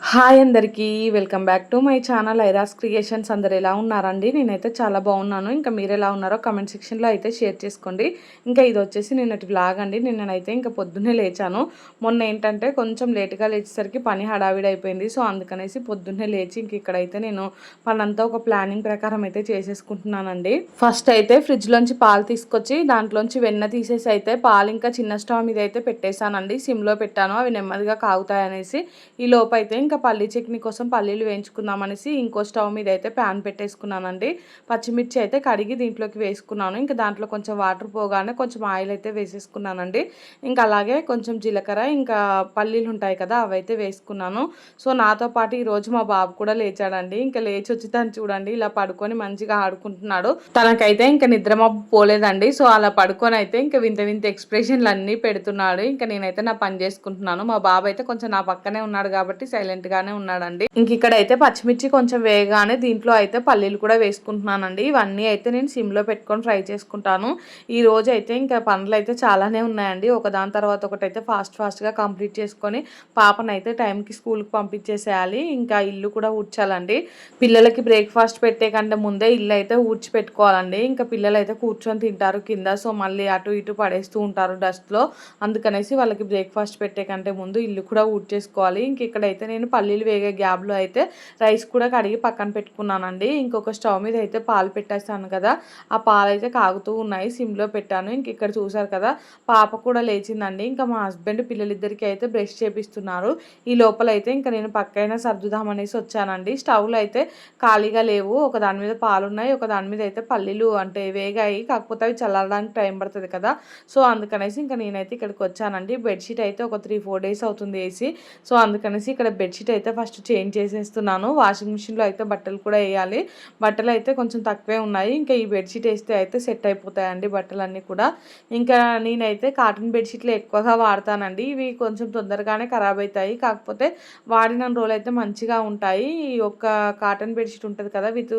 Hi అందరికీ welcome back to my channel ఐరాస్ creations. అందరు ఎలా ఉన్నారండి? నేనైతే చాలా బాగున్నాను. ఇంకా మీరు ఎలా ఉన్నారో కమెంట్ సెక్షన్లో అయితే షేర్ చేసుకోండి. ఇంకా ఇది వచ్చేసి నిన్నటి వ్లాగ్ అండి. నిన్ననైతే ఇంకా పొద్దున్నే లేచాను. మొన్న ఏంటంటే కొంచెం లేట్గా లేచేసరికి పని హడావిడి అయిపోయింది. సో అందుకనేసి పొద్దున్నే లేచి ఇంక ఇక్కడైతే నేను పనంతా ఒక ప్లానింగ్ ప్రకారం అయితే చేసేసుకుంటున్నానండి. ఫస్ట్ అయితే ఫ్రిడ్జ్లోంచి పాలు తీసుకొచ్చి దాంట్లోంచి వెన్న తీసేసి అయితే పాలు ఇంకా చిన్న స్టవ్ మీద అయితే పెట్టేశానండి. సిమ్లో పెట్టాను, అవి నెమ్మదిగా కాగుతాయనేసి. ఈ లోపు అయితే ఇంకా పల్లీ చట్నీ కోసం పల్లీలు వేయించుకుందామనేసి ఇంకో స్టవ్ మీద అయితే ప్యాన్ పెట్టేసుకున్నానండి. పచ్చిమిర్చి అయితే కడిగి దీంట్లోకి వేసుకున్నాను. ఇంకా దాంట్లో కొంచెం వాటర్ పోగానే కొంచెం ఆయిల్ అయితే వేసేసుకున్నానండి. ఇంకా అలాగే కొంచెం జీలకర్ర ఇంకా పల్లీలు ఉంటాయి కదా అవైతే వేసుకున్నాను. సో నాతో పాటు ఈరోజు మా బాబు కూడా లేచాడండి. ఇంకా లేచి వచ్చి తను చూడండి ఇలా పడుకొని మంచిగా ఆడుకుంటున్నాడు. తనకైతే ఇంకా నిద్ర మబ్బు పోలేదండి. సో అలా పడుకొని అయితే ఇంకా వింత వింత ఎక్స్ప్రెషన్లు అన్నీ పెడుతున్నాడు. ఇంకా నేనైతే నా పని చేసుకుంటున్నాను. మా బాబు అయితే కొంచెం నా పక్కనే ఉన్నాడు కాబట్టి సైలెంట్ గానే ఉన్నాడండి. ఇంక ఇక్కడైతే పచ్చిమిర్చి కొంచెం వేయగానే దీంట్లో అయితే పల్లీలు కూడా వేసుకుంటున్నానండి. ఇవన్నీ అయితే నేను సిమ్ లో పెట్టుకొని ఫ్రై చేసుకుంటాను. ఈ రోజు అయితే ఇంకా పనులు అయితే చాలానే ఉన్నాయండి. ఒకదాని తర్వాత ఒకటైతే ఫాస్ట్ గా కంప్లీట్ చేసుకొని పాపనైతే టైంకి స్కూల్కి పంపించేసేయాలి. ఇంకా ఇల్లు కూడా ఊడ్చాలండి. పిల్లలకి బ్రేక్ఫాస్ట్ పెట్టే కంటే ముందే ఇల్లు అయితే ఊడ్చి పెట్టుకోవాలండి. ఇంకా పిల్లలు అయితే కూర్చొని తింటారు కింద. సో మళ్ళీ అటు ఇటు పడేస్తూ ఉంటారు డస్ట్లో. అందుకనేసి వాళ్ళకి బ్రేక్ఫాస్ట్ పెట్టే కంటే ముందు ఇల్లు కూడా ఊడ్చేసుకోవాలి. ఇంక ఇక్కడైతే నేను పల్లీలు వేగే గ్యాప్లో అయితే రైస్ కూడా కడిగి పక్కన పెట్టుకున్నానండి. ఇంకొక స్టవ్ మీద అయితే పాలు పెట్టేస్తాను కదా, ఆ పాలు అయితే కాగుతూ ఉన్నాయి. సిమ్లో పెట్టాను. ఇంక ఇక్కడ చూసారు కదా పాప కూడా లేచిందండి. ఇంకా మా హస్బెండ్ పిల్లలిద్దరికి అయితే బ్రష్ చేపిస్తున్నారు. ఈ లోపల అయితే ఇంకా నేను పక్కైనా సర్దుదామనేసి వచ్చానండి. స్టవ్లో అయితే ఖాళీగా లేవు. ఒక దాని మీద పాలు ఉన్నాయి, ఒక దాని మీద అయితే పల్లీలు అంటే వేగాయి. కాకపోతే అవి చల్లడానికి టైం పడుతుంది కదా, సో అందుకనేసి ఇంకా నేనైతే ఇక్కడికి వచ్చానండి. బెడ్షీట్ అయితే ఒక 3-4 డేస్ అవుతుంది వేసి. సో అందుకనేసి ఇక్కడ బెడ్షీట్ అయితే ఫస్ట్ చేంజ్ చేసేస్తున్నాను. వాషింగ్ మిషన్లో అయితే బట్టలు కూడా వేయాలి. బట్టలు అయితే కొంచెం తక్కువే ఉన్నాయి. ఇంకా ఈ బెడ్షీట్ వేస్తే అయితే సెట్ అయిపోతాయండి బట్టలన్నీ కూడా. ఇంకా నేనైతే కాటన్ బెడ్షీట్లు ఎక్కువగా వాడతానండి. ఇవి కొంచెం తొందరగానే ఖరాబ్ అవుతాయి. కాకపోతే వాడిన రోజులు అయితే మంచిగా ఉంటాయి. ఈ ఒక్క కాటన్ బెడ్షీట్ ఉంటుంది కదా విత్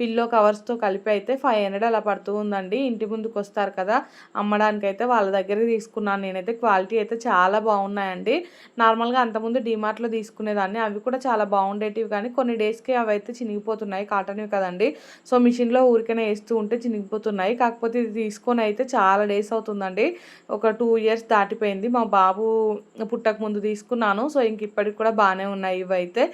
పిల్లో కవర్స్తో కలిపి అయితే 500 అలా పడుతూ ఉందండి. ఇంటి ముందుకు వస్తారు కదా అమ్మడానికైతే వాళ్ళ దగ్గర తీసుకున్నాను నేనైతే. క్వాలిటీ అయితే చాలా బాగున్నాయండి. నార్మల్గా అంతకుముందు డీమార్ట్లో తీసుకునేదాన్ని, అవి కూడా చాలా బాగుండేటివి. కానీ కొన్ని డేస్కి అవి అయితే చినిగిపోతున్నాయి, కాటన్వి కదండి. సో మిషన్లో ఊరికనే వేస్తూ ఉంటే చినిగిపోతున్నాయి. కాకపోతే ఇది తీసుకొని అయితే చాలా డేస్ అవుతుందండి. ఒక 2 ఇయర్స్ దాటిపోయింది. మా బాబు పుట్టక ముందు తీసుకున్నాను. సో ఇంక ఇప్పటికి కూడా బాగానే ఉన్నాయి ఇవి అయితే.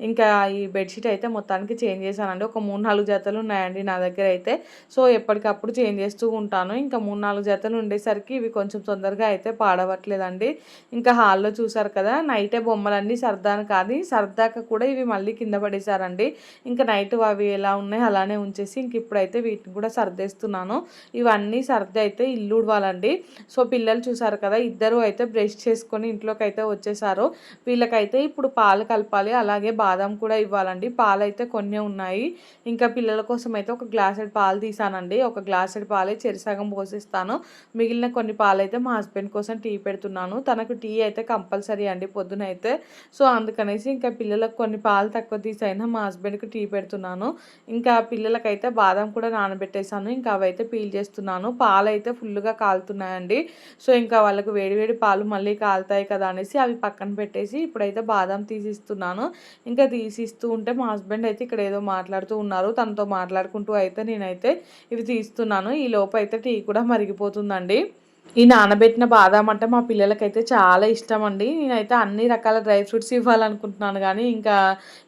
ఇంకా ఈ బెడ్షీట్ అయితే మొత్తానికి చేంజ్ చేశానండి. ఒక 3-4 జతలు ఉన్నాయండి నా దగ్గర అయితే. సో ఎప్పటికప్పుడు చేంజ్ చేస్తూ ఉంటాను. ఇంకా 3-4 జతలు ఉండేసరికి ఇవి కొంచెం తొందరగా అయితే పాడవట్లేదండి. ఇంకా హాల్లో చూసారు కదా నైటే బొమ్మలన్నీ సర్దాను, కానీ సర్దాక కూడా ఇవి మళ్ళీ కింద పడేశారండి. ఇంకా నైట్ అవి ఎలా ఉన్నాయి అలానే ఉంచేసి ఇంక ఇప్పుడైతే వీటిని కూడా సర్దేస్తున్నాను. ఇవన్నీ సర్ది అయితే ఇల్లు ఉడవాలండి. సో పిల్లలు చూసారు కదా ఇద్దరు అయితే బ్రష్ చేసుకొని ఇంట్లోకి అయితే వచ్చేసారు. వీళ్ళకైతే ఇప్పుడు పాలు కలపాలి, అలాగే బాదం కూడా ఇవ్వాలండి. పాలు అయితే కొన్ని ఉన్నాయి. ఇంకా పిల్లల కోసం అయితే ఒక గ్లాసెడ్ పాలు తీసానండి. ఒక గ్లాసెడ్ పాలే చెరిసగం పోసిస్తాను. మిగిలిన కొన్ని పాలు అయితే మా హస్బెండ్ కోసం టీ పెడుతున్నాను. తనకు టీ అయితే కంపల్సరీ అండి పొద్దున అయితే. సో అందుకనేసి ఇంకా పిల్లలకు కొన్ని పాలు తక్కువ తీసైనా మా హస్బెండ్కి టీ పెడుతున్నాను. ఇంకా పిల్లలకైతే బాదం కూడా నానబెట్టేశాను. ఇంకా అవైతే పీల్ చేస్తున్నాను. పాలు అయితే ఫుల్గా కాలుతున్నాయండి. సో ఇంకా వాళ్ళకు వేడివేడి పాలు మళ్ళీ కాలుతాయి కదా అనేసి అవి పక్కన పెట్టేసి ఇప్పుడైతే బాదం తీసిస్తున్నాను. ఇంకా తీసిస్తూ ఉంటే మా హస్బెండ్ అయితే ఇక్కడ ఏదో మాట్లాడుతూ ఉన్నారు. తనతో మాట్లాడుకుంటూ అయితే నేనైతే ఇవి తీస్తున్నాను. ఈ లోపు అయితే టీ కూడా మరిగిపోతుందండి. ఈ నానబెట్టిన బాదాం అంటే మా పిల్లలకైతే చాలా ఇష్టం అండి. నేనైతే అన్ని రకాల డ్రై ఫ్రూట్స్ ఇవ్వాలనుకుంటున్నాను కానీ ఇంకా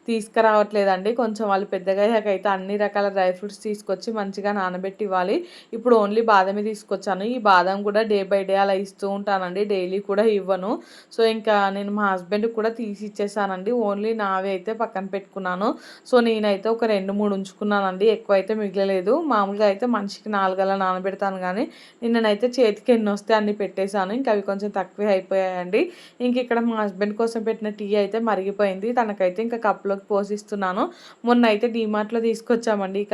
తీసుకురావట్లేదండి. కొంచెం వాళ్ళు పెద్దగా అయ్యాకైతే అన్ని రకాల డ్రై ఫ్రూట్స్ తీసుకొచ్చి మంచిగా నానబెట్టి ఇవ్వాలి. ఇప్పుడు ఓన్లీ బాదమే తీసుకొచ్చాను. ఈ బాదం కూడా డే బై డే అలా ఇస్తూ ఉంటానండి, డైలీ కూడా ఇవ్వను. సో ఇంకా నేను మా హస్బెండ్కి కూడా తీసి ఇచ్చేసానండి. ఓన్లీ నావి అయితే పక్కన పెట్టుకున్నాను. సో నేనైతే ఒక 2-3 ఉంచుకున్నానండి, ఎక్కువ అయితే మిగలలేదు. మామూలుగా అయితే మనిషికి 4 అలా నానబెడతాను కానీ నిన్ననైతే చేతికి ఎన్ని వస్తే అన్ని పెట్టేశాను. ఇంకా అవి కొంచెం తక్కువే అయిపోయాయండి. ఇంక ఇక్కడ మా హస్బెండ్ కోసం పెట్టిన టీ అయితే మరిగిపోయింది. తనకైతే ఇంకా కప్లోకి పోసిస్తున్నాను. మొన్న అయితే డీమార్ట్లో తీసుకొచ్చామండి ఈ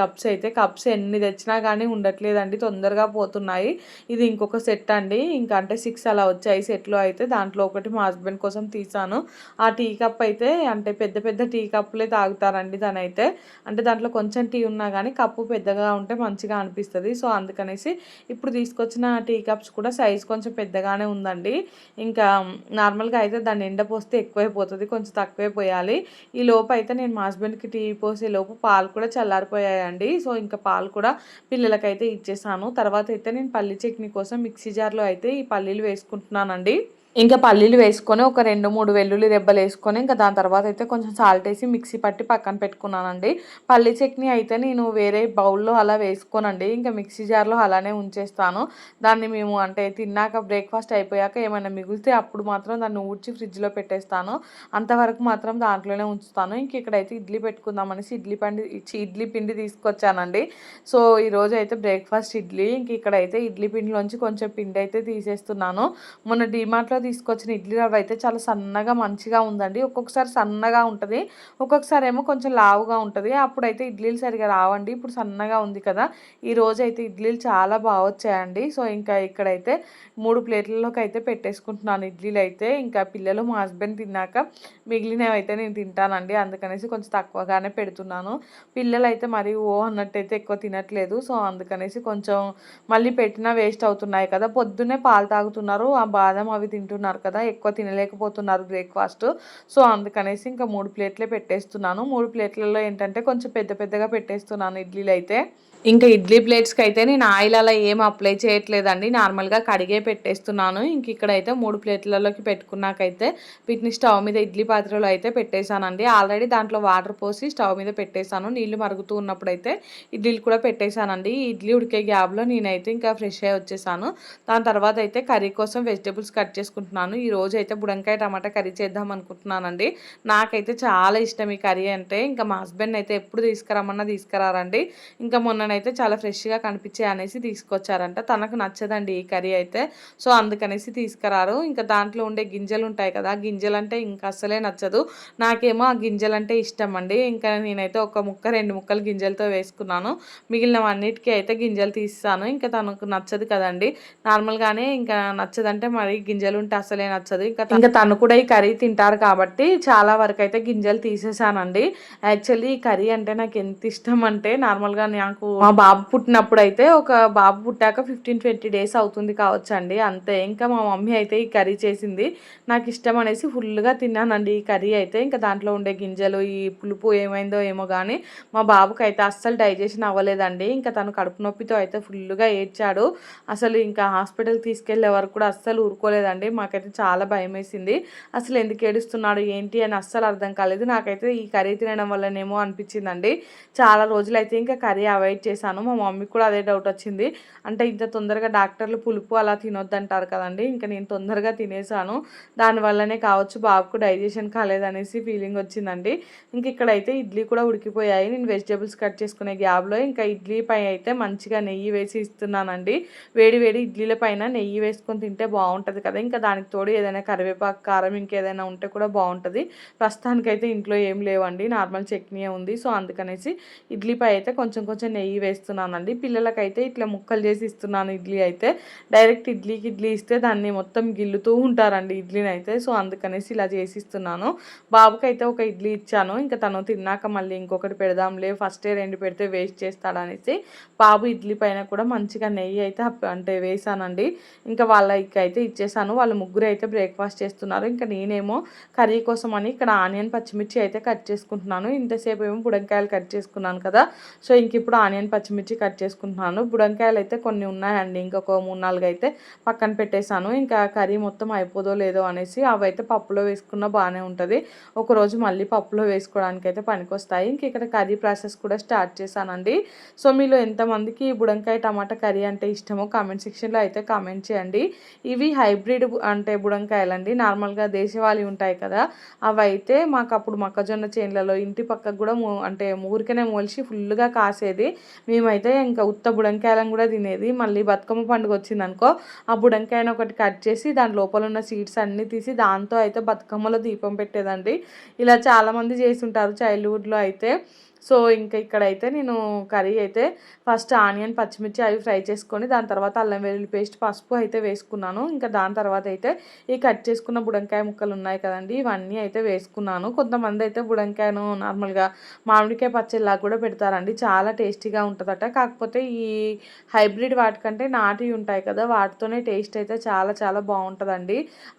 కప్స్ ఎన్ని తెచ్చినా కానీ ఉండట్లేదండి, తొందరగా పోతున్నాయి. ఇది ఇంకొక సెట్ అండి. ఇంకా అంటే 6 అలా వచ్చాయి సెట్లో అయితే. దాంట్లో ఒకటి మా హస్బెండ్ కోసం తీసాను. ఆ టీ కప్ అయితే అంటే పెద్ద పెద్ద టీ కప్పులే తాగుతారండి తనైతే. అంటే దాంట్లో కొంచెం టీ ఉన్నా కానీ కప్పు పెద్దగా ఉంటే మంచిగా అనిపిస్తుంది. సో అందుకనేసి ఇప్పుడు తీసుకొచ్చిన టీ కప్స్ కూడా కూడా సైజ్ కొంచెం పెద్దగానే ఉందండి. ఇంకా నార్మల్గా అయితే దాన్ని ఎండపోస్తే ఎక్కువైపోతుంది, కొంచెం తక్కువే పోయాలి. ఈ లోపు అయితే నేను మా హస్బెండ్కి టీ పోసే లోపు పాలు కూడా చల్లారిపోయాయండి. సో ఇంకా పాలు కూడా పిల్లలకైతే ఇచ్చేసాను. తర్వాత అయితే నేను పల్లి చట్నీ కోసం మిక్సీ జార్లో అయితే ఈ పల్లీలు వేసుకుంటున్నానండి. ఇంకా పల్లీలు వేసుకొని ఒక 2-3 వెల్లుల్లి రెబ్బలు వేసుకొని ఇంకా దాని తర్వాత అయితే కొంచెం సాల్ట్ వేసి మిక్సీ పట్టి పక్కన పెట్టుకున్నానండి. పల్లీ చట్నీ అయితే నేను వేరే బౌల్లో అలా వేసుకోనండి, ఇంకా మిక్సీ జార్లో అలానే ఉంచేస్తాను. దాన్ని మేము అంటే తిన్నాక బ్రేక్ఫాస్ట్ అయిపోయాక ఏమైనా మిగిలితే అప్పుడు మాత్రం దాన్ని ఊడ్చి ఫ్రిడ్జ్లో పెట్టేస్తాను. అంతవరకు మాత్రం దాంట్లోనే ఉంచుతాను. ఇంక ఇక్కడైతే ఇడ్లీ పెట్టుకుందామనేసి ఇడ్లీ పిండి తీసుకొచ్చానండి. సో ఈరోజు అయితే బ్రేక్ఫాస్ట్ ఇడ్లీ. ఇంక ఇక్కడైతే ఇడ్లీ పిండిలోంచి కొంచెం పిండి అయితే తీసేస్తున్నాను. మొన్న డీమార్ట్లో తీసుకొచ్చిన ఇడ్లీ రవ్వ అయితే చాలా సన్నగా మంచిగా ఉందండి. ఒక్కొక్కసారి సన్నగా ఉంటుంది, ఒక్కొక్కసారి ఏమో కొంచెం లావుగా ఉంటుంది. అప్పుడైతే ఇడ్లీలు సరిగా రావండి. ఇప్పుడు సన్నగా ఉంది కదా, ఈరోజు అయితే ఇడ్లీలు చాలా బాగా వచ్చాయండి. సో ఇంకా ఇక్కడైతే 3 ప్లేట్లలోకి అయితే పెట్టేసుకుంటున్నాను ఇడ్లీలు అయితే. ఇంకా పిల్లలు మా హస్బెండ్ తిన్నాక మిగిలినవి అయితే నేను తింటానండి, అందుకనేసి కొంచెం తక్కువగానే పెడుతున్నాను. పిల్లలు అయితే మరి అన్నట్టయితే ఎక్కువ తినట్లేదు. సో అందుకనేసి కొంచెం మళ్ళీ పెట్టినా వేస్ట్ అవుతున్నాయి కదా. పొద్దున్నే పాలు తాగుతున్నారు, ఆ బాదం అవి తింటున్నారు కదా, ఎక్కువ తినలేకపోతున్నారు బ్రేక్ఫాస్ట్. సో అందుకనేసి ఇంకా 3 ప్లేట్లే పెట్టేస్తున్నాను. 3 ప్లేట్లలో ఏంటంటే కొంచెం పెద్ద పెద్దగా పెట్టేస్తున్నాను ఇడ్లీలు అయితే. ఇంకా ఇడ్లీ ప్లేట్స్కి అయితే నేను ఆయిల్ అలా ఏం అప్లై చేయట్లేదండి, నార్మల్గా కడిగే పెట్టేస్తున్నాను. ఇంక ఇక్కడైతే 3 ప్లేట్లలోకి పెట్టుకున్నాకైతే వీటిని స్టవ్ మీద ఇడ్లీ పాత్రలో అయితే పెట్టేశానండి. ఆల్రెడీ దాంట్లో వాటర్ పోసి స్టవ్ మీద పెట్టేశాను. నీళ్లు మరుగుతూ ఉన్నప్పుడు అయితే ఇడ్లీలు కూడా పెట్టేశానండి. ఇడ్లీ ఉడికే గ్యాప్లో నేనైతే ఇంకా ఫ్రెష్ అయ్యి వచ్చేసాను. దాని తర్వాత అయితే కర్రీ కోసం వెజిటేబుల్స్ కట్ చేసుకుంటున్నాను. ఈ రోజు అయితే బుడంకాయ టమాటా కర్రీ చేద్దాం అనుకుంటున్నానండి. నాకైతే చాలా ఇష్టం ఈ కర్రీ అంటే. ఇంకా మా హస్బెండ్ అయితే ఎప్పుడు తీసుకురమ్మన్నా తీసుకురారండి. ఇంకా మొన్ననైతే చాలా ఫ్రెష్గా కనిపించాయి అనేసి తీసుకొచ్చారంట. తనకు నచ్చదండి ఈ కర్రీ అయితే, సో అందుకనేసి తీసుకురారు. ఇంకా దాంట్లో ఉండే గింజలు ఉంటాయి కదా, గింజలు అంటే ఇంకా అస్సలే నచ్చదు. నాకేమో ఆ గింజలంటే ఇష్టం అండి. ఇంకా నేనైతే ఒక ముక్క 2 ముక్కలు గింజలతో వేసుకున్నాను. మిగిలినవన్నిటికీ అయితే గింజలు తీస్తాను. ఇంకా తనకు నచ్చదు కదండి, నార్మల్గానే ఇంకా నచ్చదంటే మరి గింజలు ఉంటే అసలే నచ్చదు. ఇంకా తను కూడా ఈ కర్రీ తింటారు కాబట్టి చాలా వరకు అయితే గింజలు తీసేసానండి. యాక్చువల్లీ ఈ కర్రీ అంటే నాకు ఎంత ఇష్టం అంటే, నార్మల్గా నాకు మా బాబు పుట్టినప్పుడు అయితే, ఒక బాబు పుట్టాక 15-20 డేస్ అవుతుంది కావచ్చు అండి, అంతే. ఇంకా మా మమ్మీ అయితే ఈ కర్రీ చేసింది, నాకు ఇష్టం అనేసి ఫుల్గా తిన్నానండి ఈ కర్రీ అయితే. ఇంకా దాంట్లో ఉండే గింజలు ఈ పులుపు ఏమైందో ఏమో కానీ మా బాబుకి అయితే అస్సలు డైజెషన్ అవ్వలేదండి. ఇంకా తను కడుపు నొప్పితో అయితే ఫుల్గా ఏడ్చాడు. అసలు ఇంకా హాస్పిటల్కి తీసుకెళ్లే వరకు కూడా అస్సలు ఊరుకోలేదండి. మాకైతే చాలా భయం వేసింది. అసలు ఎందుకు ఏడుస్తున్నాడు ఏంటి అని అస్సలు అర్థం కాలేదు. నాకైతే ఈ కర్రీ తినడం వల్లనేమో అనిపించిందండి. చాలా రోజులైతే ఇంకా కర్రీ అవాయిడ్ చేశాను. మా మమ్మీకి కూడా అదే డౌట్ వచ్చింది. అంటే ఇంత తొందరగా డాక్టర్లు పులుపు అలా తినొద్దంటారు కదండి, ఇంకా నేను తొందరగా తినేసాను, దానివల్లనే కావచ్చు బాబుకు డైజెషన్ కాలేదనేసి ఫీలింగ్ వచ్చిందండి. ఇంక ఇక్కడైతే ఇడ్లీ కూడా ఉడికిపోయాయి. నేను వెజిటేబుల్స్ కట్ చేసుకునే గ్యాప్లో ఇంకా ఇడ్లీ పై అయితే మంచిగా నెయ్యి వేసి ఇస్తున్నానండి. వేడి వేడి ఇడ్లీల పైన నెయ్యి వేసుకొని తింటే బాగుంటుంది కదా. ఇంకా దానికి తోడు ఏదైనా కరివేపాకు, కారం ఇంకేదైనా ఉంటే కూడా బాగుంటుంది. ప్రస్తుతానికైతే ఇంట్లో ఏం లేవండి, నార్మల్ చట్నీ ఉంది. సో అందుకనేసి ఇడ్లీపై అయితే కొంచెం కొంచెం నెయ్యి వేస్తున్నానండి. పిల్లలకైతే ఇట్లా ముక్కలు చేసి ఇస్తున్నాను ఇడ్లీ అయితే. డైరెక్ట్ ఇడ్లీ ఇస్తే దాన్ని మొత్తం గిల్లుతూ ఉంటారండి ఇడ్లీని అయితే. సో అందుకనేసి ఇలా చేసి ఇస్తున్నాను. బాబుకైతే ఒక ఇడ్లీ ఇచ్చాను. ఇంకా తను తిన్నాక మళ్ళీ ఇంకొకటి పెడదాంలే, ఫస్టే 2 పెడితే వేస్ట్ చేస్తాడనేసి బాబు ఇడ్లీ పైన కూడా మంచిగా నెయ్యి అయితే అంటే వేసానండి. ఇంకా వాళ్ళకి అయితే ఇచ్చేసాను. వాళ్ళు ముగ్గురు అయితే బ్రేక్ఫాస్ట్ చేస్తున్నారు. ఇంకా నేనేమో కర్రీ కోసం అని ఇక్కడ ఆనియన్ పచ్చిమిర్చి అయితే కట్ చేసుకుంటున్నాను. ఇంతసేపు ఏమో బుడంకాయలు కట్ చేసుకున్నాను కదా, సో ఇంక ఇప్పుడు ఆనియన్ పచ్చిమిర్చి కట్ చేసుకుంటున్నాను. బుడంకాయలు అయితే కొన్ని ఉన్నాయండి, ఇంకొక 3-4 అయితే పక్కన పెట్టేశాను. ఇంకా కర్రీ మొత్తం అయిపోదో లేదో అనేసి అవైతే పప్పులో వేసుకున్న బాగానే ఉంటుంది, ఒకరోజు మళ్ళీ పప్పులో వేసుకోవడానికి అయితే పనికొస్తాయి. ఇంక ఇక్కడ కర్రీ ప్రాసెస్ కూడా స్టార్ట్ చేశానండి. సో మీలో ఎంతమందికి బుడంకాయ టమాటా కర్రీ అంటే ఇష్టమో కామెంట్ సెక్షన్లో అయితే కామెంట్ చేయండి. ఇవి హైబ్రిడ్ అంటే బుడంకాయలండి, నార్మల్గా దేశవాళీ ఉంటాయి కదా, అవైతే మాకు అప్పుడు మొక్కజొన్న చేన్లలో ఇంటి పక్కకు కూడా అంటే ఊరికనే మొలిచి ఫుల్గా కాసేది. మేమైతే ఇంకా ఉత్త బుడంకాయలను కూడా తినేది. మళ్ళీ బతుకమ్మ పండుగ వచ్చిందనుకో, ఆ బుడంకాయను ఒకటి కట్ చేసి దాని లోపల ఉన్న సీడ్స్ అన్నీ తీసి దాంతో అయితే బతుకమ్మలో దీపం పెట్టేదండి. ఇలా చాలామంది చేసి ఉంటారు చైల్డ్హుడ్లో అయితే. సో ఇంకా ఇక్కడైతే నేను కర్రీ అయితే ఫస్ట్ ఆనియన్ పచ్చిమిర్చి అవి ఫ్రై చేసుకొని దాని తర్వాత అల్లం వెల్లుల్లి పేస్ట్ పసుపు అయితే వేసుకున్నాను. ఇంకా దాని తర్వాత అయితే ఈ కట్ చేసుకున్న బుడంకాయ ముక్కలు ఉన్నాయి కదండి, ఇవన్నీ అయితే వేసుకున్నాను. కొంతమంది అయితే బుడంకాయను నార్మల్గా మామిడికాయ పచ్చడిలా కూడా పెడతారండి, చాలా టేస్టీగా ఉంటుందట. కాకపోతే ఈ హైబ్రిడ్ వాటికంటే నాటివి ఉంటాయి కదా, వాటితోనే టేస్ట్ అయితే చాలా చాలా బాగుంటుందండి.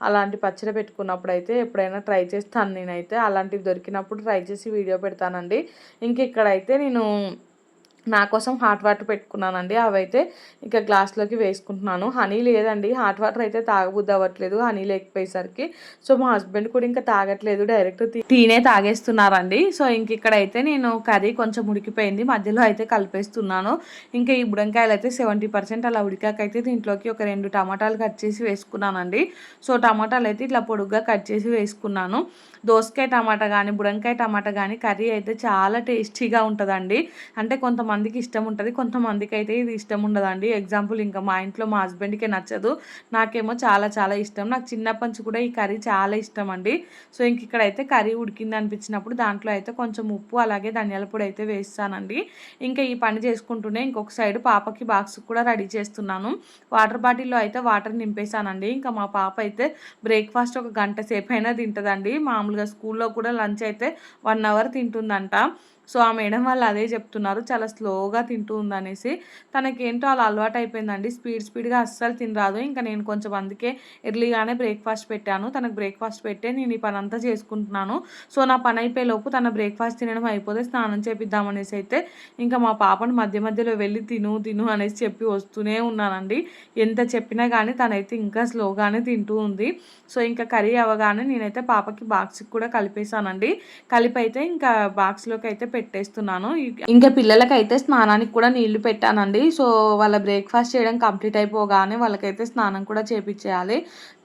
అలాంటి పచ్చడి పెట్టుకున్నప్పుడు అయితే ఎప్పుడైనా ట్రై చేస్తాను నేనైతే. అలాంటివి దొరికినప్పుడు ట్రై చేసి వీడియో పెడతానండి. ఇంక ఇక్కడైతే నేను నా కోసం హాట్ వాటర్ పెట్టుకున్నానండి. అవైతే ఇక గ్లాస్లోకి వేసుకుంటున్నాను. హనీ లేదండి, హాట్ వాటర్ అయితే తాగబుద్ది అవ్వట్లేదు హనీ లేకపోయేసరికి. సో మా హస్బెండ్ కూడా ఇంకా తాగట్లేదు, డైరెక్ట్ టీనే తాగేస్తున్నారండి. సో ఇంక ఇక్కడైతే నేను కర్రీ కొంచెం ఉడికిపోయింది, మధ్యలో అయితే కలిపేస్తున్నాను. ఇంకా ఈ బుడంకాయలు అయితే 70% అలా ఉడికాకైతే దీంట్లోకి ఒక 2 టమాటాలు కట్ చేసి వేసుకున్నానండి. సో టమాటాలు అయితే ఇట్లా పొడుగ్గా కట్ చేసి వేసుకున్నాను. దోసకాయ టమాటా కానీ బుడంకాయ టమాటా కానీ కర్రీ అయితే చాలా టేస్టీగా ఉంటుందండి. అంటే కొంతమందికి ఇష్టం ఉంటుంది, కొంతమందికి అయితే ఇది ఇష్టం ఉండదండి. ఎగ్జాంపుల్ ఇంకా మా ఇంట్లో మా హస్బెండ్కే నచ్చదు, నాకేమో చాలా చాలా ఇష్టం. నాకు చిన్నప్పటి నుంచి కూడా ఈ కర్రీ చాలా ఇష్టం అండి. సో ఇంక ఇక్కడైతే కర్రీ ఉడికింది అనిపించినప్పుడు దాంట్లో అయితే కొంచెం ఉప్పు అలాగే ధనియాల పొడి అయితే వేస్తానండి. ఇంకా ఈ పని చేసుకుంటూనే ఇంకొక సైడ్ పాపకి బాక్స్ కూడా రెడీ చేస్తున్నాను. వాటర్ బాటిల్లో అయితే వాటర్ నింపేశానండి. ఇంకా మా పాప అయితే బ్రేక్ఫాస్ట్ ఒక గంట సేపు అయినా తింటుందండి. మామూలుగా స్కూల్లో కూడా లంచ్ అయితే 1 అవర్ తింటుందంట. సో ఆ మేడం వాళ్ళు అదే చెప్తున్నారు, చాలా స్లోగా తింటూ ఉందనేసి. తనకేంటో అలా అలవాటు అయిపోయిందండి, స్పీడ్గా అస్సలు తినరాదు. ఇంకా నేను కొంచెం అందుకే ఎర్లీగానే బ్రేక్ఫాస్ట్ పెట్టాను. తనకు బ్రేక్ఫాస్ట్ పెట్టే నేను ఈ పని అంతా చేసుకుంటున్నాను. సో నా పని అయిపోయేలోపు తన బ్రేక్ఫాస్ట్ తినడం అయిపోతే స్నానం చేపిద్దామనేసి అయితే ఇంకా మా పాపను మధ్య మధ్యలో వెళ్ళి తిను తిను అనేసి చెప్పి వస్తూనే ఉన్నానండి. ఎంత చెప్పినా కానీ తనైతే ఇంకా స్లోగానే తింటూ ఉంది. సో ఇంకా కర్రీ అవ్వగానే నేనైతే పాపకి బాక్స్కి కూడా కలిపేసానండి. కలిపి అయితే ఇంకా బాక్స్లోకి అయితే పెట్టేస్తున్నాను. ఇంకా పిల్లలకైతే స్నానానికి కూడా నీళ్లు పెట్టానండి. సో వాళ్ళ బ్రేక్ఫాస్ట్ చేయడం కంప్లీట్ అయిపోగానే వాళ్ళకైతే స్నానం కూడా చేపించేయాలి.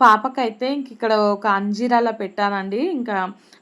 పాపకైతే ఇంక ఇక్కడ ఒక అంజీరాలా పెట్టానండి. ఇంకా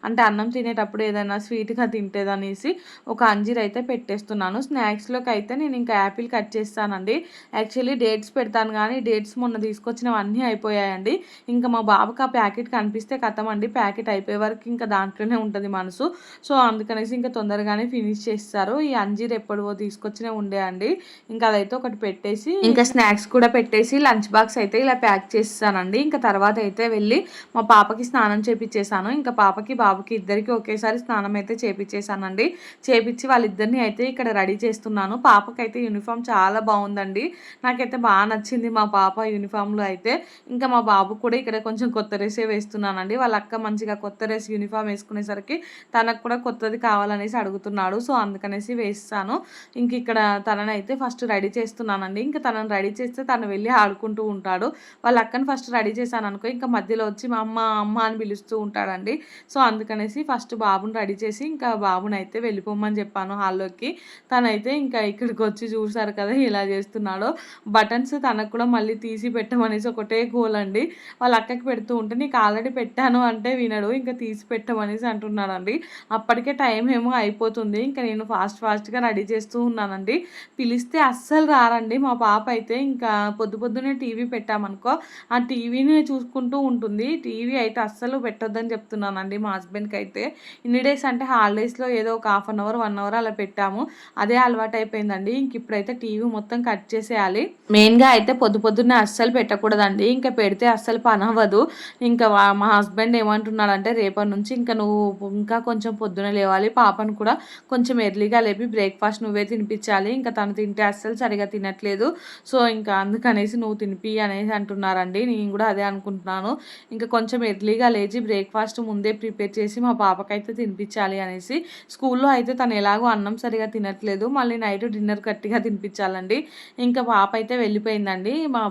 అంటే అన్నం తినేటప్పుడు ఏదైనా స్వీట్గా తింటేదనేసి ఒక అంజీర్ అయితే పెట్టేస్తున్నాను. స్నాక్స్లోకి అయితే నేను ఇంకా యాపిల్ కట్ చేస్తానండి. యాక్చువల్లీ డేట్స్ పెడతాను కానీ డేట్స్ మొన్న తీసుకొచ్చినవన్నీ అయిపోయాయండి. ఇంకా మా బాబుకి ఆ ప్యాకెట్ కనిపిస్తే కథమండి, ప్యాకెట్ అయిపోయే వరకు ఇంకా దాంట్లోనే ఉంటుంది మనసు. సో అందుకనేసి ఇంకా తొందరగానే ఫినిష్ చేస్తారు. ఈ అంజీర్ ఎప్పుడో తీసుకొచ్చినే ఉండే అండి. ఇంకా అదైతే ఒకటి పెట్టేసి ఇంకా స్నాక్స్ కూడా పెట్టేసి లంచ్ బాక్స్ అయితే ఇలా ప్యాక్ చేస్తానండి. ఇంకా తర్వాత అయితే వెళ్ళి మా పాపకి స్నానం చేపించేసాను. ఇంకా పాపకి బాబుకి ఇద్దరికి ఒకేసారి స్నానం అయితే చేపించేసానండి. చేపించి వాళ్ళిద్దరిని అయితే ఇక్కడ రెడీ చేస్తున్నాను. పాపకైతే యూనిఫామ్ చాలా బాగుందండి, నాకైతే బాగా నచ్చింది మా పాప యూనిఫామ్లో అయితే. ఇంకా మా బాబు కూడా ఇక్కడ కొంచెం కొత్త డ్రెస్సే వేస్తున్నానండి. వాళ్ళ అక్క మంచిగా కొత్త డ్రెస్ యూనిఫామ్ వేసుకునేసరికి తనకు కూడా కొత్తది కావాలనేసి అడుగుతున్నాడు. సో అందుకనేసి వేస్తాను. ఇంక ఇక్కడ తననైతే ఫస్ట్ రెడీ చేస్తున్నానండి. ఇంకా తనని రెడీ చేస్తే తను వెళ్ళి ఆడుకుంటూ ఉంటాడు. వాళ్ళ అక్కని ఫస్ట్ రెడీ చేశాను అనుకో, ఇంకా మధ్యలో వచ్చి మా అమ్మ అమ్మ అని పిలుస్తూ ఉంటాడండి. సో అందుకనేసి ఫస్ట్ బాబుని రెడీ చేసి ఇంకా బాబుని అయితే వెళ్ళిపోమని చెప్పాను హాల్లోకి. తనైతే ఇంకా ఇక్కడికి వచ్చి చూసారు కదా ఎలా చేస్తున్నాడో. బటన్స్ తనకు కూడా మళ్ళీ తీసి పెట్టమనేసి ఒకటే గోల్ అండి. వాళ్ళ అక్కకి పెడుతూ ఉంటే నీకు ఆల్రెడీ పెట్టాను అంటే వినడు, ఇంకా తీసి పెట్టమనేసి అంటున్నాడండి. అప్పటికే టైం ఏమో అయిపోతుంది. ఇంకా నేను ఫాస్ట్గా రెడీ చేస్తూ ఉన్నానండి. పిలిస్తే అస్సలు రారండి. మా పాప అయితే ఇంకా పొద్దున్నే టీవీ పెట్టామనుకో ఆ టీవీని చూసుకుంటూ ఉంటుంది. టీవీ అయితే అస్సలు పెట్టొద్దని చెప్తున్నానండి మా హస్బెండ్కి అయితే. ఇన్ని డేస్ అంటే హాలిడేస్లో ఏదో ఒక 1/2 అవర్ 1 అవర్ అలా పెట్టాము, అదే అలవాటు అయిపోయిందండి. ఇంక ఇప్పుడైతే టీవీ మొత్తం కట్ చేసేయాలి. మెయిన్గా అయితే పొద్దున్నే అస్సలు పెట్టకూడదండి, ఇంకా పెడితే అస్సలు పని అవ్వదు. ఇంకా మా హస్బెండ్ ఏమంటున్నాడంటే రేపటి నుంచి ఇంకా నువ్వు ఇంకా కొంచెం పొద్దున లేవాలి, పాపను కూడా కొంచెం ఎర్లీగా లేపి బ్రేక్ఫాస్ట్ నువ్వే తినిపించాలి, ఇంకా తను తింటే అస్సలు సరిగా తినట్లేదు, సో ఇంకా అందుకనేసి నువ్వు తినిపి అనేసి అంటున్నారండి. నేను కూడా అదే అనుకుంటున్నాను, ఇంకా కొంచెం ఎర్లీగా లేచి బ్రేక్ఫాస్ట్ ముందే ప్రిపేర్ చేసి మా పాపకైతే తినిపించాలి అనేసి. స్కూల్లో అయితే తను ఎలాగో అన్నం సరిగా తినట్లేదు, మళ్ళీ నైట్ డిన్నర్ గట్టిగా తినిపించాలండి. ఇంకా పాప అయితే వెళ్ళిపోయిందండి. మా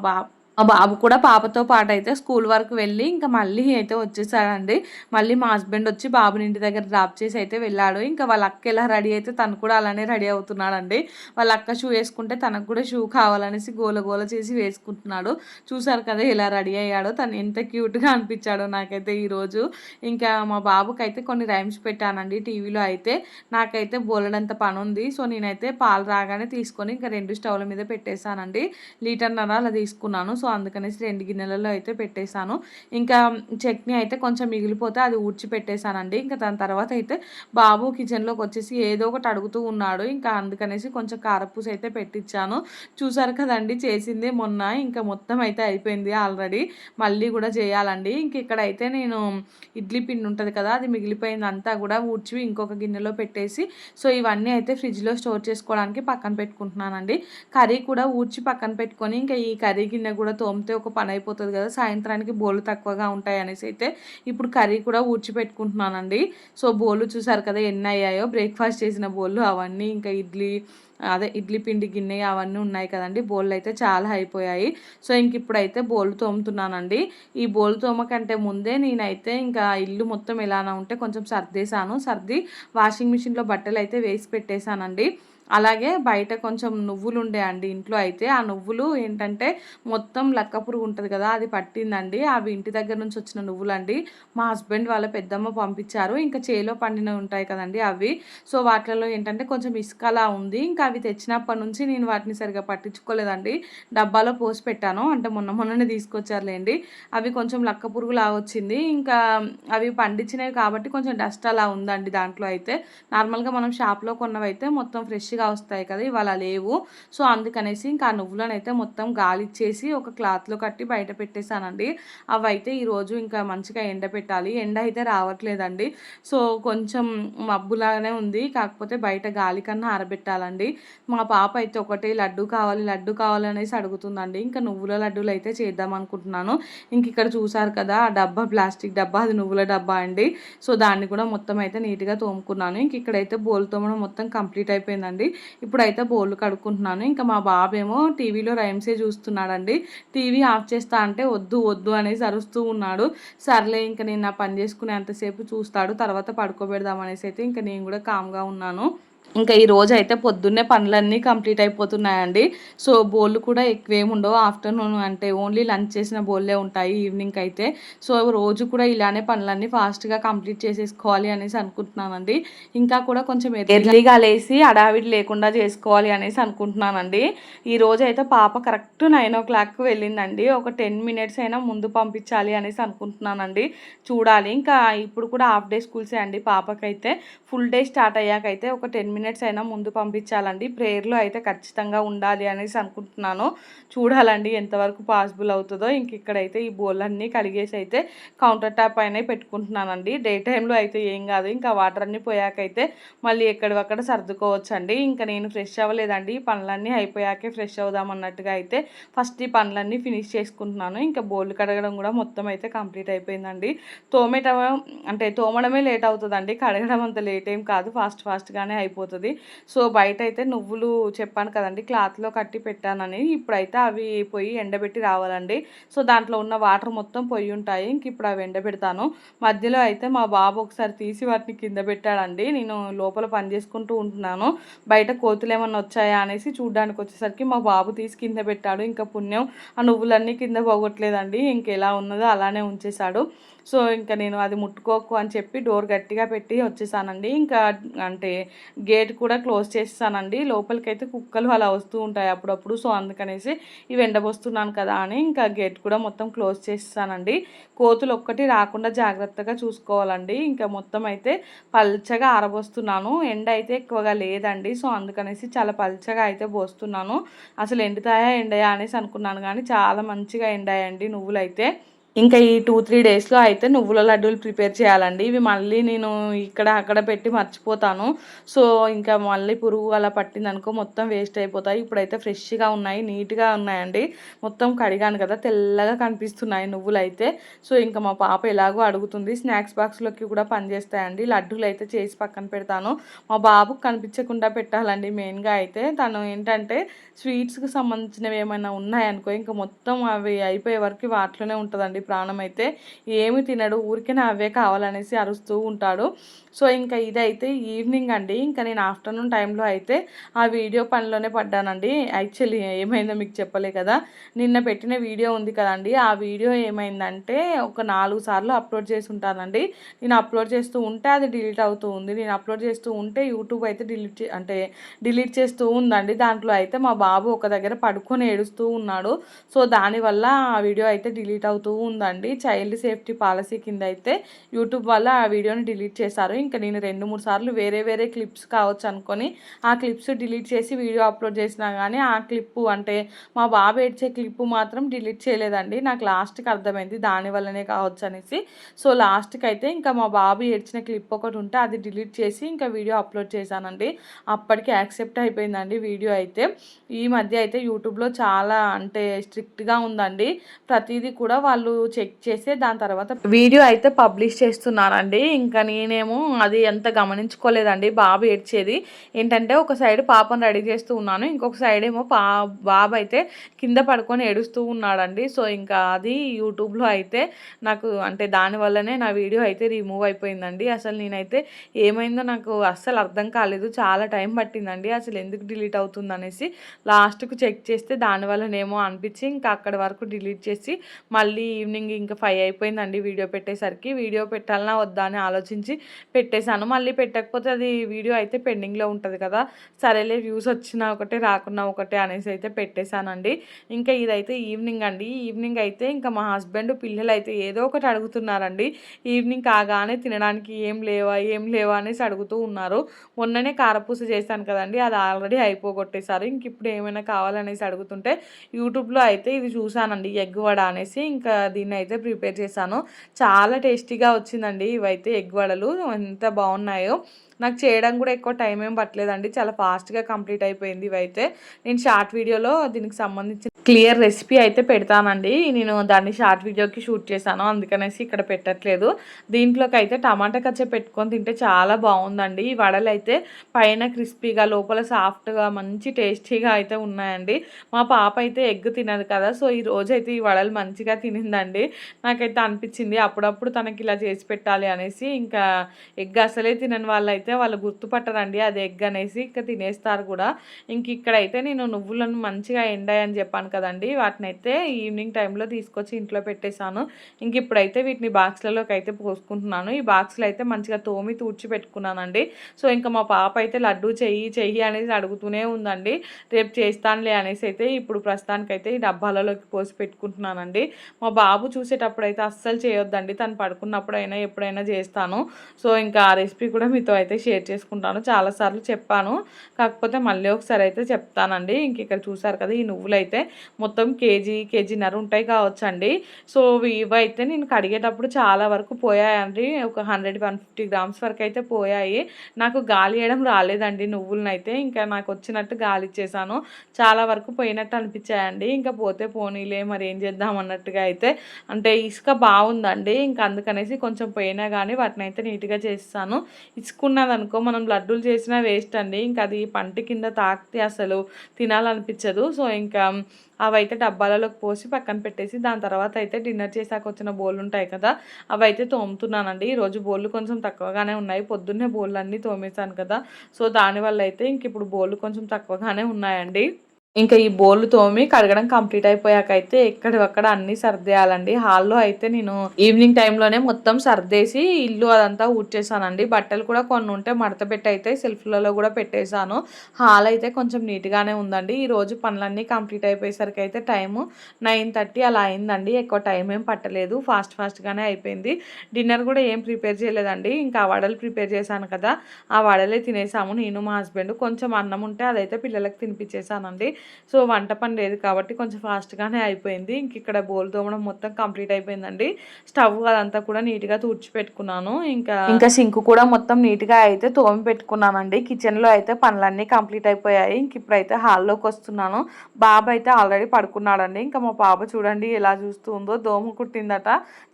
బాబు కూడా పాపతో పాటు అయితే స్కూల్ వరకు వెళ్ళి ఇంకా మళ్ళీ అయితే వచ్చేసాడండి. మళ్ళీ మా హస్బెండ్ వచ్చి బాబుని ఇంటి దగ్గర డ్రాప్ చేసి అయితే వెళ్ళాడు. ఇంకా వాళ్ళ అక్క ఎలా రెడీ అయితే తను కూడా అలానే రెడీ అవుతున్నాడండి. వాళ్ళ అక్క షూ వేసుకుంటే తనకు కూడా షూ కావాలనేసి గోల చేసి వేసుకుంటున్నాడు. చూసారు కదా ఎలా రెడీ అయ్యాడో, తను ఎంత క్యూట్గా అనిపించాడో నాకైతే ఈరోజు. ఇంకా మా బాబుకి అయితే కొన్ని రైమ్స్ పెట్టానండి టీవీలో అయితే. నాకైతే బోలెడంత పని ఉంది. సో నేనైతే పాలు రాగానే తీసుకొని ఇంకా 2 స్టవ్ల మీద పెట్టేశానండి. 1.5 లీటర్ అలా తీసుకున్నాను. సో అందుకనేసి 2 గిన్నెలలో అయితే పెట్టేశాను. ఇంకా చట్నీ అయితే కొంచెం మిగిలిపోతే అది ఊడ్చి పెట్టేశానండి. ఇంకా దాని తర్వాత అయితే బాబు కిచెన్‌లోకి వచ్చేసి ఏదో ఒకటి అడుగుతూ ఉన్నాడు. ఇంకా అందుకనేసి కొంచెం కారపూస అయితే పెట్టించాను. చూసారు కదండీ చేసిందే మొన్న. ఇంకా మొత్తం అయితే అయిపోయింది ఆల్రెడీ. మళ్ళీ కూడా చేయాలండి. ఇంక ఇక్కడైతే నేను ఇడ్లీ పిండి ఉంటది కదా! అది మిగిలిపోయిందంతా కూడా ఊడ్చి ఇంకొక గిన్నెలో పెట్టేసి సో ఇవన్నీ అయితే ఫ్రిడ్జ్‌లో స్టోర్ చేసుకోవడానికి పక్కన పెట్టుకుంటున్నానండి. కర్రీ కూడా ఊడ్చి పక్కన పెట్టుకొని ఇంకా ఈ కర్రీ గిన్నె కూడా తోమితే ఒక పని అయిపోతది కదా! సాయంత్రానికి బోళ్ళు తక్కువగా ఉంటాయనేసి అయితే ఇప్పుడు కర్రీ కూడా ఊడ్చి పెట్టుకుంటున్నానండి. సో బోళ్ళు చూసారు కదా ఎన్నయ్యాయో బ్రేక్‌ఫాస్ట్ చేసిన బోళ్ళు అవన్నీ ఇంకా ఇడ్లీ పిండి గిన్నె అవన్నీ ఉన్నాయి కదండీ! బోళ్ళైతే చాలా అయిపోయాయి. సో ఇంక ఇప్పుడైతే బోళ్ళు తోముతున్నానండి. ఈ బోళ్ళు తోమకంటే ముందే నేనైతే ఇంకా ఇల్లు మొత్తం ఎలానా ఉంటే కొంచెం సర్దేశాను. సర్ది వాషింగ్ మిషన్‌లో బట్టలైతే వేసి పెట్టేశానండి. అలాగే బయట కొంచెం నువ్వులుండే అండి ఇంట్లో అయితే. ఆ నువ్వులు ఏంటంటే మొత్తం లక్క పురుగు ఉంటది కదా! అది పట్టిందండి. అవి ఇంటి దగ్గర నుంచి వచ్చిన నువ్వులండి. మా హస్బెండ్ వాళ్ళ పెద్దమ్మ పంపించారు. ఇంకా చేలో పండినవి ఉంటాయి కదండీ అవి. సో వాటిలలో ఏంటంటే కొంచెం ఇసుకలా ఉంది. ఇంకా అవి తెచ్చినప్పటి నుంచి నేను వాటిని సరిగ్గా పట్టించుకోలేదండి. డబ్బాలో పోసి పెట్టాను. అంటే మొన్ననే తీసుకొచ్చారులేండి. అవి కొంచెం లక్క పురుగులాగా వచ్చింది. ఇంకా అవి పండించినవి కాబట్టి కొంచెం డస్ట్ అలా ఉందండి దాంట్లో అయితే. నార్మల్‌గా మనం షాప్‌లో కొన్నవైతే మొత్తం ఫ్రెష్‌గా వస్తాయి కదా! ఇవాళ లేవు. సో అందుకనేసి ఇంకా ఆ నువ్వులనైతే మొత్తం గాలిచ్చేసి ఒక క్లాత్‌లో కట్టి బయట పెట్టేశానండి. అవైతే ఈరోజు ఇంకా మంచిగా ఎండబెట్టాలి. ఎండ అయితే రావట్లేదండి. సో కొంచెం మబ్బులాగానే ఉంది. కాకపోతే బయట గాలి కన్నా ఆరబెట్టాలండి. మా పాప అయితే ఒకటే లడ్డు కావాలి అనేసి అడుగుతుందండి. ఇంకా నువ్వుల లడ్డూలు అయితే చేద్దాం అనుకుంటున్నాను. ఇంక ఇక్కడ చూసారు కదా! ఆ డబ్బా ప్లాస్టిక్ డబ్బా అది నువ్వుల డబ్బా అండి. సో దాన్ని కూడా మొత్తం అయితే నీట్‌గా తోముకున్నాను. ఇంక ఇక్కడైతే బోళ్ళు తోమడం మొత్తం కంప్లీట్ అయిపోయిందండి. ఇప్పుడైతే బోళ్ళు కడుక్కుంటున్నాను. ఇంకా మా బాబేమో టీవీలో రైమ్సే చూస్తున్నాడండి. టీవీ ఆఫ్ చేస్తా అంటే వద్దు అనేసి అరుస్తూ ఉన్నాడు. సర్లే ఇంక నేను నా పని చేసుకునేంతసేపు చూస్తాడు. తర్వాత పడుకోబెడదాం అనేసి అయితే ఇంక నేను కూడా కామ్‌గా ఉన్నాను. ఇంకా ఈ రోజైతే పొద్దున్నే పనులన్నీ కంప్లీట్ అయిపోతున్నాయండి. సో బోళ్ళు కూడా ఎక్కువేమి ఉండవు. ఆఫ్టర్‌నూన్ అంటే ఓన్లీ లంచ్ చేసిన బోళ్ళే ఉంటాయి ఈవినింగ్‌కి అయితే. సో రోజు కూడా ఇలానే పనులన్నీ ఫాస్ట్‌గా కంప్లీట్ చేసేసుకోవాలి అనేసి అనుకుంటున్నానండి. ఇంకా కూడా కొంచెం ఎర్లీగా లేసి హడావిడి లేకుండా చేసుకోవాలి అనేసి అనుకుంటున్నానండి. ఈ రోజైతే పాప కరెక్ట్ 9:00కి వెళ్ళిందండి. ఒక 10 మినిట్స్ అయినా ముందు పంపించాలి అనేసి అనుకుంటున్నానండి. చూడాలి. ఇంకా ఇప్పుడు కూడా హాఫ్ డే స్కూల్సే అండి పాపకైతే. ఫుల్ డే స్టార్ట్ అయ్యాకైతే ఒక 10 మినిట్స్ అయినా ముందు పంపించాలండి. ప్రేయర్‌లో అయితే ఖచ్చితంగా ఉండాలి అనేసి అనుకుంటున్నాను. చూడాలండి ఎంతవరకు పాసిబుల్ అవుతుందో. ఇంక ఇక్కడైతే ఈ బోళ్ళన్నీ కడిగేసి అయితే కౌంటర్ టాప్ పైనే పెట్టుకుంటున్నానండి. డే టైంలో అయితే ఏం కాదు. ఇంకా వాటర్ అన్నీ పోయాకైతే మళ్ళీ ఎక్కడివక్కడ సర్దుకోవచ్చండి. ఇంకా నేను ఫ్రెష్ అవ్వలేదండి. ఈ పనులన్నీ అయిపోయాకే ఫ్రెష్ అవుదాం అన్నట్టుగా అయితే ఫస్ట్ ఈ పనులన్నీ ఫినిష్ చేసుకుంటున్నాను. ఇంకా బోళ్ళు కడగడం కూడా మొత్తం అయితే కంప్లీట్ అయిపోయిందండి. తోమడమే లేట్ అవుతుందండి. కడగడం అంత లేట్ ఏం కాదు. ఫాస్ట్‌గానే అయిపోతుంది. సో బయట అయితే నువ్వులు చెప్పాను కదండి క్లాత్‌లో కట్టి పెట్టానని. ఇప్పుడైతే అవి పొయ్యి ఎండబెట్టి రావాలండి. సో దాంట్లో ఉన్న వాటర్ మొత్తం పొయ్యి ఉంటాయి. ఇంక ఇప్పుడు అవి ఎండబెడతాను. మధ్యలో అయితే మా బాబు ఒకసారి తీసి వాటిని కింద పెట్టాడండి. నేను లోపల పని చేసుకుంటూ ఉంటున్నాను. బయట కోతులు ఏమన్నా వచ్చాయా అనేసి చూడ్డానికి వచ్చేసరికి మా బాబు తీసి కింద పెట్టాడు. ఇంకా పుణ్యం ఆ నువ్వులన్నీ కింద పోగొట్టలేదండి. ఇంకెలా ఉన్నదో అలానే ఉంచేశాడు. సో ఇంకా నేను అది ముట్టుకోకు అని చెప్పి డోర్ గట్టిగా పెట్టి వచ్చేసానండి. ఇంకా అంటే గేట్ కూడా క్లోజ్ చేసేసానండి. లోపలికైతే కుక్కలు అలా వస్తూ ఉంటాయి అప్పుడప్పుడు. సో అందుకనేసి ఇవి ఎండబోస్తున్నాను కదా అని ఇంకా గేట్ కూడా మొత్తం క్లోజ్ చేసేసానండి. కోతులు ఒక్కటి రాకుండా జాగ్రత్తగా చూసుకోవాలండి. ఇంకా మొత్తం అయితే పల్చగా ఆరబోస్తున్నాను. ఎండ అయితే ఎక్కువగా లేదండి. సో అందుకనేసి చాలా పల్చగా అయితే పోస్తున్నాను. అసలు ఎండుతాయా ఎండయా అనేసి అనుకున్నాను కానీ చాలా మంచిగా ఎండాయండి నువ్వులైతే. ఇంకా ఈ 2-3 డేస్‌లో అయితే నువ్వుల లడ్డూలు ప్రిపేర్ చేయాలండి. ఇవి మళ్ళీ నేను ఇక్కడ అక్కడ పెట్టి మర్చిపోతాను. సో ఇంకా మళ్ళీ పురుగు అలా పట్టిందనుకో మొత్తం వేస్ట్ అయిపోతాయి. ఇప్పుడైతే ఫ్రెష్‌గా ఉన్నాయి. నీట్‌గా ఉన్నాయండి. మొత్తం కడిగాను కదా! తెల్లగా కనిపిస్తున్నాయి నువ్వులైతే. సో ఇంకా మా పాప ఎలాగో అడుగుతుంది. స్నాక్స్ బాక్స్‌లోకి కూడా పనిచేస్తాయండి. లడ్డూలైతే చేసి పక్కన పెడతాను. మా బాబుకి కనిపించకుండా పెట్టాలండి మెయిన్‌గా అయితే. తను ఏంటంటే స్వీట్స్‌కి సంబంధించినవి ఏమైనా ఉన్నాయనుకో ఇంక మొత్తం అవి అయిపోయే వరకు వాటిలోనే ఉంటదండి. పోతుందండి ప్రాణం అయితే. ఏమి తినడు, ఊరికే అవే కావాలనేసి అరుస్తూ ఉంటాడు. సో ఇంకా ఇదైతే ఈవినింగ్ అండి. ఇంకా నేను ఆఫ్టర్నూన్ టైంలో అయితే ఆ వీడియో పనిలోనే పడ్డానండి. యాక్చువల్లీ ఏమైందో మీకు చెప్పలే కదా. నిన్న పెట్టిన వీడియో ఉంది కదండి, ఆ వీడియో ఏమైందంటే ఒక 4 సార్లు అప్లోడ్ చేసి ఉంటానండి. నేను అప్లోడ్ చేస్తూ ఉంటే అది డిలీట్ అవుతూ ఉంది. నేను అప్లోడ్ చేస్తూ ఉంటే యూట్యూబ్ అయితే డిలీట్ చేస్తూ ఉందండి. దాంట్లో అయితే మా బాబు ఒక దగ్గర పడుకొని ఏడుస్తూ ఉన్నాడు. సో దానివల్ల ఆ వీడియో అయితే డిలీట్ అవుతూ ఉందండి. చైల్డ్ సేఫ్టీ పాలసీ కింద అయితే యూట్యూబ్ వల్ల ఆ వీడియోని డిలీట్ చేశారు. ఇంకా నేను 2-3 సార్లు వేరే క్లిప్స్ కావచ్చు అనుకొని ఆ క్లిప్స్ డిలీట్ చేసి వీడియో అప్లోడ్ చేసినా కానీ ఆ క్లిప్పు అంటే మా బాబు ఏడ్చే క్లిప్పు మాత్రం డిలీట్ చేయలేదండి. నాకు లాస్ట్కి అర్థమైంది దానివల్లనే కావచ్చు అనేసి. సో లాస్ట్కి అయితే ఇంకా మా బాబు ఏడ్చిన క్లిప్ ఒకటి ఉంటే అది డిలీట్ చేసి ఇంకా వీడియో అప్లోడ్ చేశానండి. అప్పటికి యాక్సెప్ట్ అయిపోయిందండి వీడియో అయితే. ఈ మధ్య అయితే యూట్యూబ్లో చాలా అంటే స్ట్రిక్ట్గా ఉందండి. ప్రతిదీ కూడా వాళ్ళు చెక్ చేసి దాని తర్వాత వీడియో అయితే పబ్లిష్ చేస్తున్నారండి. ఇంకా నేనేమో అది ఎంత గమనించుకోలేదండి. బాబు ఏడ్చేది ఏంటంటే ఒక సైడ్ పాపను రెడీ చేస్తూ ఉన్నాను, ఇంకొక సైడ్ ఏమో బాబు అయితే కింద పడుకొని ఏడుస్తూ ఉన్నాడండి. సో ఇంకా అది యూట్యూబ్లో అయితే నాకు అంటే దానివల్లనే నా వీడియో అయితే రిమూవ్ అయిపోయిందండి. అసలు నేనైతే ఏమైందో నాకు అస్సలు అర్థం కాలేదు. చాలా టైం పట్టిందండి అసలు ఎందుకు డిలీట్ అవుతుంది అనేసి. లాస్ట్కు చెక్ చేస్తే దానివల్లనేమో అనిపించి ఇంకా అక్కడి వరకు డిలీట్ చేసి మళ్ళీ ఈవినింగ్ ఇంకా 5 అయిపోయిందండి వీడియో పెట్టేసరికి. వీడియో పెట్టాలన్నా వద్దా అని ఆలోచించి పెట్టేశాను. మళ్ళీ పెట్టకపోతే అది వీడియో అయితే పెండింగ్లో ఉంటుంది కదా, సరేలే వ్యూస్ వచ్చినా ఒకటే రాకున్నా ఒకటే అనేసి అయితే పెట్టేశానండి. ఇంకా ఇదైతే ఈవినింగ్ అండి. ఈవినింగ్ అయితే ఇంకా మా హస్బెండ్ పిల్లలు అయితే ఏదో ఒకటి అడుగుతున్నారండి. ఈవినింగ్ కాగానే తినడానికి ఏం లేవా అనేసి అడుగుతూ ఉన్నారు. మొన్ననే కారపూస చేశాను కదండి, అది ఆల్రెడీ అయిపోగొట్టేశారు. ఇంక ఇప్పుడు ఏమైనా కావాలనేసి అడుగుతుంటే యూట్యూబ్లో అయితే ఇది చూశానండి, ఎగ్ వడ అనేసి. ఇంకా దీన్ని అయితే ప్రిపేర్ చేశాను. చాలా టేస్టీగా వచ్చిందండి ఇవైతే ఎగ్ వడలు. ఎంత బాగున్నాయో. నాకు చేయడం కూడా ఎక్కువ టైం ఏం పట్టలేదండి, చాలా ఫాస్ట్గా కంప్లీట్ అయిపోయింది ఇవైతే. నేను షార్ట్ వీడియోలో దీనికి సంబంధించిన క్లియర్ రెసిపీ అయితే పెడతానండి. నేను దాన్ని షార్ట్ వీడియోకి షూట్ చేశాను, అందుకనేసి ఇక్కడ పెట్టట్లేదు. దీంట్లోకి అయితే టమాటా కచ్చే పెట్టుకొని తింటే చాలా బాగుందండి. ఈ వడలు అయితే పైన క్రిస్పీగా లోపల సాఫ్ట్గా మంచి టేస్టీగా అయితే ఉన్నాయండి. మా పాప అయితే ఎగ్ తినదు కదా, సో ఈ రోజు అయితే ఈ వడలు మంచిగా తినిందండి. నాకైతే అనిపించింది అప్పుడప్పుడు తనకి ఇలా చేసి పెట్టాలి అనేసి. ఇంకా ఎగ్ అసలే తినని వాళ్ళైతే వాళ్ళు గుర్తుపట్టరండి అది ఎగ్ అనేసి, ఇంకా తినేస్తారు కూడా. ఇంక ఇక్కడైతే నేను నువ్వులను మంచిగా ఎండాయని చెప్పాను కదండి, వాటిని అయితే ఈవినింగ్ టైంలో తీసుకొచ్చి ఇంట్లో పెట్టేశాను. ఇంక ఇప్పుడైతే వీటిని బాక్స్లలోకి అయితే పోసుకుంటున్నాను. ఈ బాక్స్లో అయితే మంచిగా తోమి తూడ్చి పెట్టుకున్నానండి. సో ఇంకా మా పాప అయితే లడ్డు చెయ్యి అనేసి అడుగుతూనే ఉందండి. రేపు చేస్తానులే అనేసి అయితే ఇప్పుడు ప్రస్తుతానికైతే ఈ డబ్బాలలోకి పోసి పెట్టుకుంటున్నానండి. మా బాబు చూసేటప్పుడు అయితే అస్సలు చేయొద్దండి, తను పడుకున్నప్పుడైనా ఎప్పుడైనా చేస్తాను. సో ఇంకా ఆ రెసిపీ కూడా మీతో అయితే షేర్ చేసుకుంటాను. చాలాసార్లు చెప్పాను, కాకపోతే మళ్ళీ ఒకసారి అయితే చెప్తానండి. ఇంక ఇక్కడ చూసారు కదా, ఈ నువ్వులు అయితే మొత్తం కేజీన్నర ఉంటాయి కావచ్చండి. సో ఇవైతే నేను కడిగేటప్పుడు చాలా వరకు పోయాయండి. ఒక 100-150 గ్రామ్స్ వరకు అయితే పోయాయి. నాకు గాలి వేయడం రాలేదండి నువ్వులనైతే. ఇంకా నాకు వచ్చినట్టు గాలి ఇచ్చేసాను. చాలా వరకు పోయినట్టు అనిపించాయండి. ఇంకా పోతే పోనీలే మరి ఏం చేద్దాం అన్నట్టుగా అయితే, అంటే ఇసుక బాగుందండి, ఇంకా అందుకనేసి కొంచెం పోయినా కానీ వాటిని అయితే నీట్గా చేస్తాను. ఇసుకున్నదనుకో మనం లడ్డూలు చేసినా వేస్ట్ అండి. ఇంకా అది పంటి కింద తాకితే అసలు తినాలనిపించదు. సో ఇంకా అవైతే డబ్బాలలోకి పోసి పక్కన పెట్టేసి దాని తర్వాత అయితే డిన్నర్ చేసాక వచ్చిన బోళ్ళు ఉంటాయి కదా, అవైతే తోముతున్నానండి. ఈరోజు బోళ్ళు కొంచెం తక్కువగానే ఉన్నాయి, పొద్దున్నే బోళ్ళు అన్నీ తోమేశాను కదా. సో దానివల్ల అయితే ఇంక ఇప్పుడు బోళ్ళు కొంచెం తక్కువగానే ఉన్నాయండి. ఇంకా ఈ బోళ్ళు తోమి కడగడం కంప్లీట్ అయిపోయాకైతే ఎక్కడివక్కడ అన్నీ సర్దేయాలండి. హాల్లో అయితే నేను ఈవినింగ్ టైంలోనే మొత్తం సర్దేసి ఇల్లు అదంతా ఊడ్చేసానండి. బట్టలు కూడా కొన్ని ఉంటే మడత పెట్టి అయితే సెల్ఫ్లలో కూడా పెట్టేశాను. హాల్ అయితే కొంచెం నీట్గానే ఉందండి. ఈరోజు పనులన్నీ కంప్లీట్ అయిపోయేసరికి అయితే టైము 9:30 అలా అయిందండి. ఎక్కువ టైం ఏం పట్టలేదు, ఫాస్ట్గానే అయిపోయింది. డిన్నర్ కూడా ఏం ప్రిపేర్ చేయలేదండి. ఇంకా వడలు ప్రిపేర్ చేశాను కదా, ఆ వడలే తినేసాము నేను మా హస్బెండ్. కొంచెం అన్నం ఉంటే అదైతే పిల్లలకి తినిపించేసానండి. సో వంట పని లేదు కాబట్టి కొంచెం ఫాస్ట్గానే అయిపోయింది. ఇంక ఇక్కడ బోల్ తోమడం మొత్తం కంప్లీట్ అయిపోయిందండి. స్టవ్ అదంతా కూడా నీట్గా తుడిచిపెట్టుకున్నాను. ఇంకా సింక్ కూడా మొత్తం నీట్గా అయితే తోమి పెట్టుకున్నానండి. కిచెన్లో అయితే పనులన్నీ కంప్లీట్ అయిపోయాయి. ఇంక ఇప్పుడైతే హాల్లోకి వస్తున్నాను. బాబు అయితే ఆల్రెడీ పడుకున్నాడండి. ఇంకా మా పాప చూడండి ఎలా చూస్తుందో, దోమ కుట్టిందట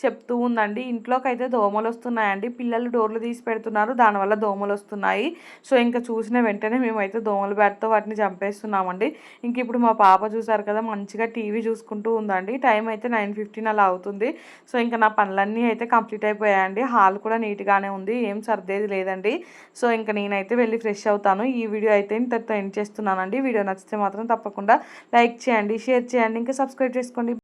చెప్తూ ఉందండి. ఇంట్లోకి అయితే దోమలు వస్తున్నాయండి. పిల్లలు డోర్లు తీసి పెడుతున్నారు, దానివల్ల దోమలు వస్తున్నాయి. సో ఇంకా చూసిన వెంటనే మేమైతే దోమల బ్యాట్తో వాటిని చంపేస్తున్నామండి. ఇంక ఇప్పుడు మా పాప చూసారు కదా మంచిగా టీవీ చూసుకుంటూ ఉందండి. టైం అయితే 9:15 అలా అవుతుంది. సో ఇంకా నా పనులన్నీ అయితే కంప్లీట్ అయిపోయాయండి. హాల్ కూడా నీట్గానే ఉంది, ఏం సర్దేది లేదండి. సో ఇంకా నేనైతే వెళ్ళి ఫ్రెష్ అవుతాను. ఈ వీడియో అయితే ఇంతటితో ఎండ్ చేస్తున్నానండి. వీడియో నచ్చితే మాత్రం తప్పకుండా లైక్ చేయండి, షేర్ చేయండి, ఇంకా సబ్స్క్రైబ్ చేసుకోండి.